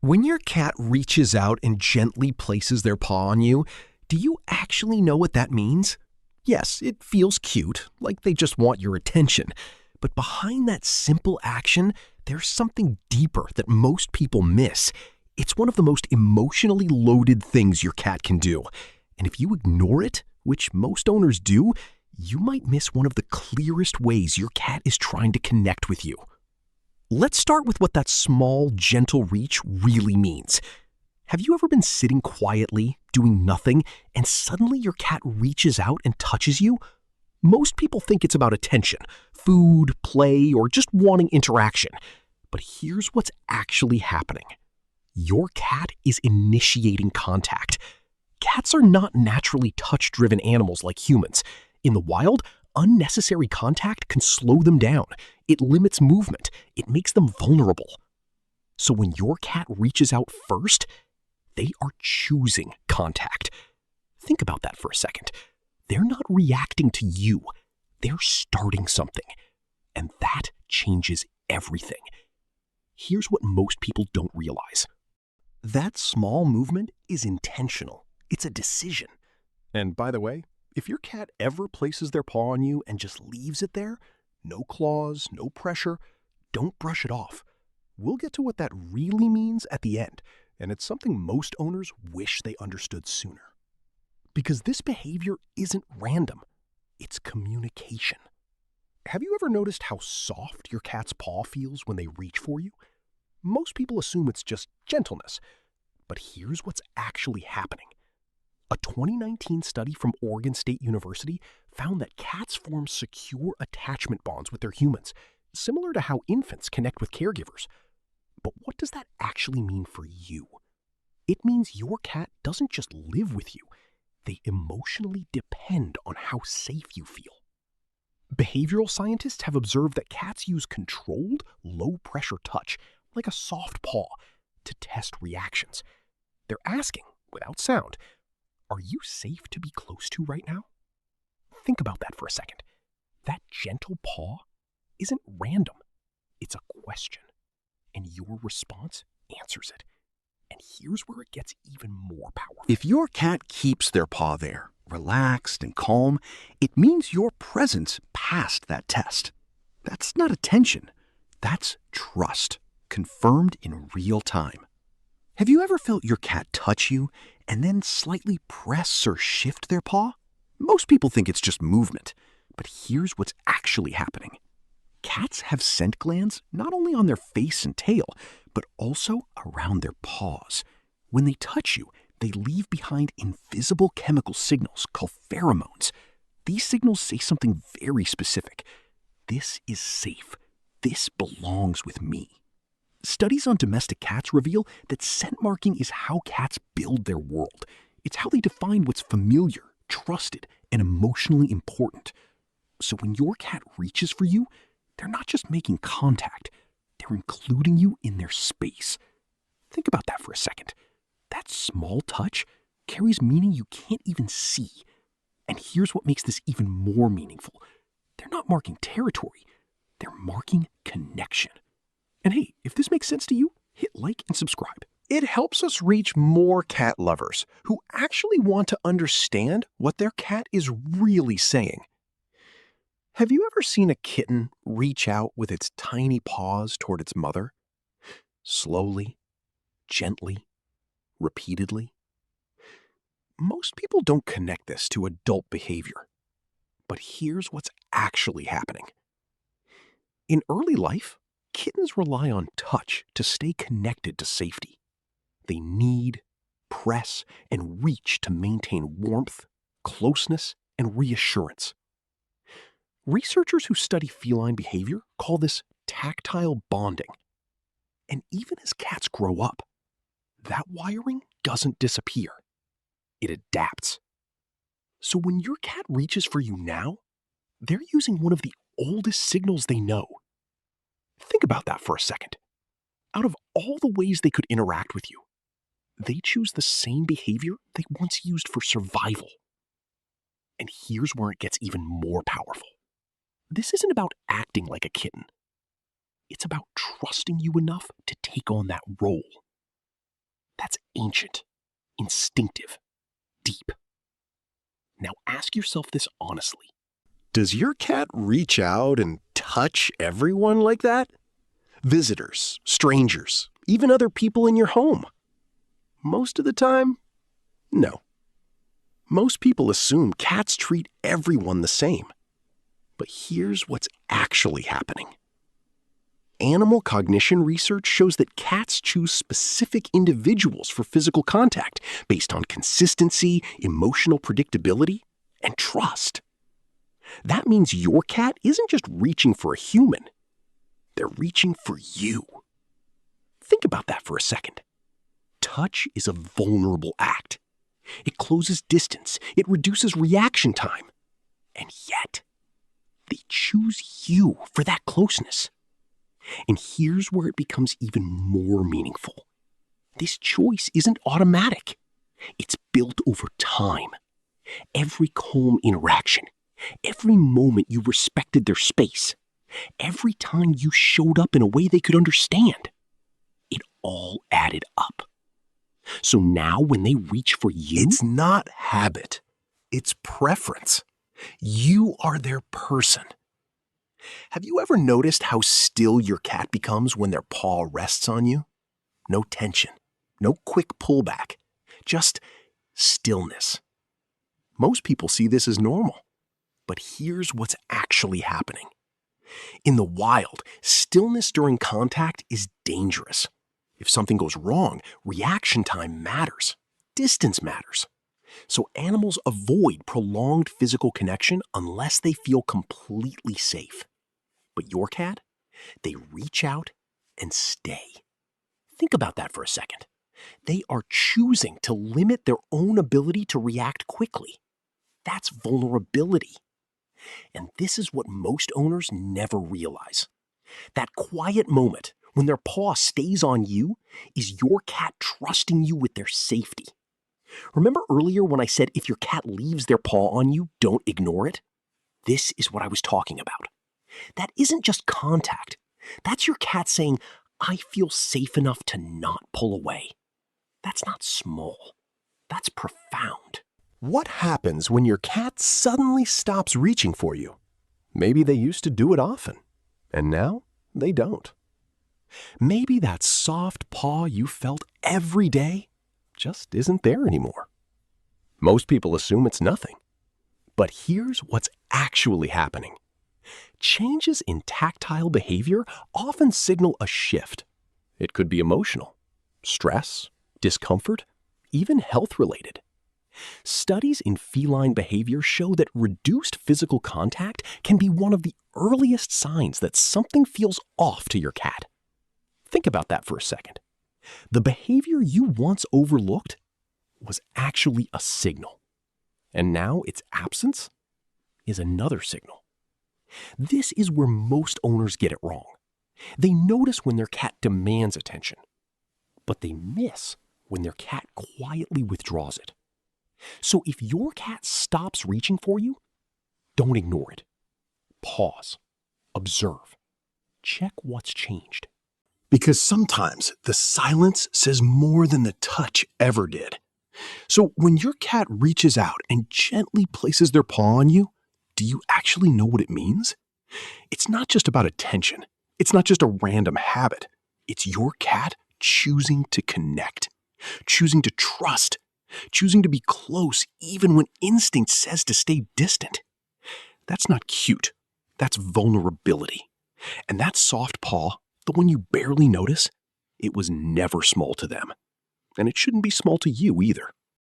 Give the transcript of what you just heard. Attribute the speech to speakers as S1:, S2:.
S1: When your cat reaches out and gently places their paw on you, do you actually know what that means? Yes, it feels cute, like they just want your attention. But behind that simple action, there's something deeper that most people miss. It's one of the most emotionally loaded things your cat can do. And if you ignore it, which most owners do, you might miss one of the clearest ways your cat is trying to connect with you. Let's start with what that small, gentle reach really means. Have you ever been sitting quietly, doing nothing, and suddenly your cat reaches out and touches you? Most people think it's about attention, food, play, or just wanting interaction. But here's what's actually happening. Your cat is initiating contact. Cats are not naturally touch-driven animals like humans. In the wild, unnecessary contact can slow them down. It limits movement. It makes them vulnerable. So when your cat reaches out first, they are choosing contact. Think about that for a second. They're not reacting to you. They're starting something. And that changes everything. Here's what most people don't realize. That small movement is intentional. It's a decision. And by the way, if your cat ever places their paw on you and just leaves it there, no claws, no pressure, don't brush it off. We'll get to what that really means at the end, and it's something most owners wish they understood sooner. Because this behavior isn't random, it's communication. Have you ever noticed how soft your cat's paw feels when they reach for you? Most people assume it's just gentleness, but here's what's actually happening. A 2019 study from Oregon State University found that cats form secure attachment bonds with their humans, similar to how infants connect with caregivers. But what does that actually mean for you? It means your cat doesn't just live with you, they emotionally depend on how safe you feel. Behavioral scientists have observed that cats use controlled, low-pressure touch, like a soft paw, to test reactions. They're asking, without sound, are you safe to be close to right now? Think about that for a second. That gentle paw isn't random. It's a question. And your response answers it. And here's where it gets even more powerful.
S2: If your cat keeps their paw there, relaxed and calm, it means your presence passed that test. That's not attention. That's trust, confirmed in real time. Have you ever felt your cat touch you and then slightly press or shift their paw? Most people think it's just movement, but here's what's actually happening. Cats have scent glands not only on their face and tail, but also around their paws. When they touch you, they leave behind invisible chemical signals called pheromones. These signals say something very specific. This is safe. This belongs with me. Studies on domestic cats reveal that scent marking is how cats build their world. It's how they define what's familiar, trusted, and emotionally important. So when your cat reaches for you, they're not just making contact, they're including you in their space. Think about that for a second. That small touch carries meaning you can't even see. And here's what makes this even more meaningful. They're not marking territory, they're marking connection. And hey, if this makes sense to you, hit like and subscribe. It helps us reach more cat lovers who actually want to understand what their cat is really saying. Have you ever seen a kitten reach out with its tiny paws toward its mother? Slowly, gently, repeatedly? Most people don't connect this to adult behavior. But here's what's actually happening. In early life, kittens rely on touch to stay connected to safety. They need, press, and reach to maintain warmth, closeness, and reassurance. Researchers who study feline behavior call this tactile bonding. And even as cats grow up, that wiring doesn't disappear. It adapts. So when your cat reaches for you now, they're using one of the oldest signals they know. Think about that for a second. Out of all the ways they could interact with you, they choose the same behavior they once used for survival. And here's where it gets even more powerful. This isn't about acting like a kitten. It's about trusting you enough to take on that role.
S1: That's ancient, instinctive, deep. Now ask yourself this honestly. Does your cat reach out and touch everyone like that? Visitors, strangers, even other people in your home? Most of the time, no. Most people assume cats treat everyone the same. But here's what's actually happening. Animal cognition research shows that cats choose specific individuals for physical contact based on consistency, emotional predictability, and trust. That means your cat isn't just reaching for a human. They're reaching for you. Think about that for a second. Touch is a vulnerable act. It closes distance. It reduces reaction time. And yet, they choose you for that closeness. And here's where it becomes even more meaningful. This choice isn't automatic. It's built over time. Every calm interaction, every moment you respected their space, every time you showed up in a way they could understand, it all added up. So now when they reach for you, it's not habit, it's preference. You are their person. Have you ever noticed how still your cat becomes when their paw rests on you? No tension, no quick pullback, just stillness. Most people see this as normal, but here's what's actually happening. In the wild, stillness during contact is dangerous. If something goes wrong, reaction time matters, distance matters. So animals avoid prolonged physical connection unless they feel completely safe. But your cat, they reach out and stay. Think about that for a second. They are choosing to limit their own ability to react quickly. That's vulnerability. And this is what most owners never realize. That quiet moment when their paw stays on you is your cat trusting you with their safety. Remember earlier when I said if your cat leaves their paw on you, don't ignore it? This is what I was talking about. That isn't just contact. That's your cat saying, I feel safe enough to not pull away. That's not small. That's profound. What happens when your cat suddenly stops reaching for you? Maybe they used to do it often, and now they don't. Maybe that soft paw you felt every day just isn't there anymore. Most people assume it's nothing. But here's what's actually happening. Changes in tactile behavior often signal a shift. It could be emotional, stress, discomfort, even health-related. Studies in feline behavior show that reduced physical contact can be one of the earliest signs that something feels off to your cat. Think about that for a second. The behavior you once overlooked was actually a signal. And now its absence is another signal. This is where most owners get it wrong. They notice when their cat demands attention, but they miss when their cat quietly withdraws it. So if your cat stops reaching for you, don't ignore it. Pause. Observe. Check what's changed. Because sometimes the silence says more than the touch ever did. So when your cat reaches out and gently places their paw on you, do you actually know what it means? It's not just about attention. It's not just a random habit. It's your cat choosing to connect, choosing to trust, choosing to be close even when instinct says to stay distant. That's not cute. That's vulnerability. And that soft paw, the one you barely notice, it was never small to them. And it shouldn't be small to you either.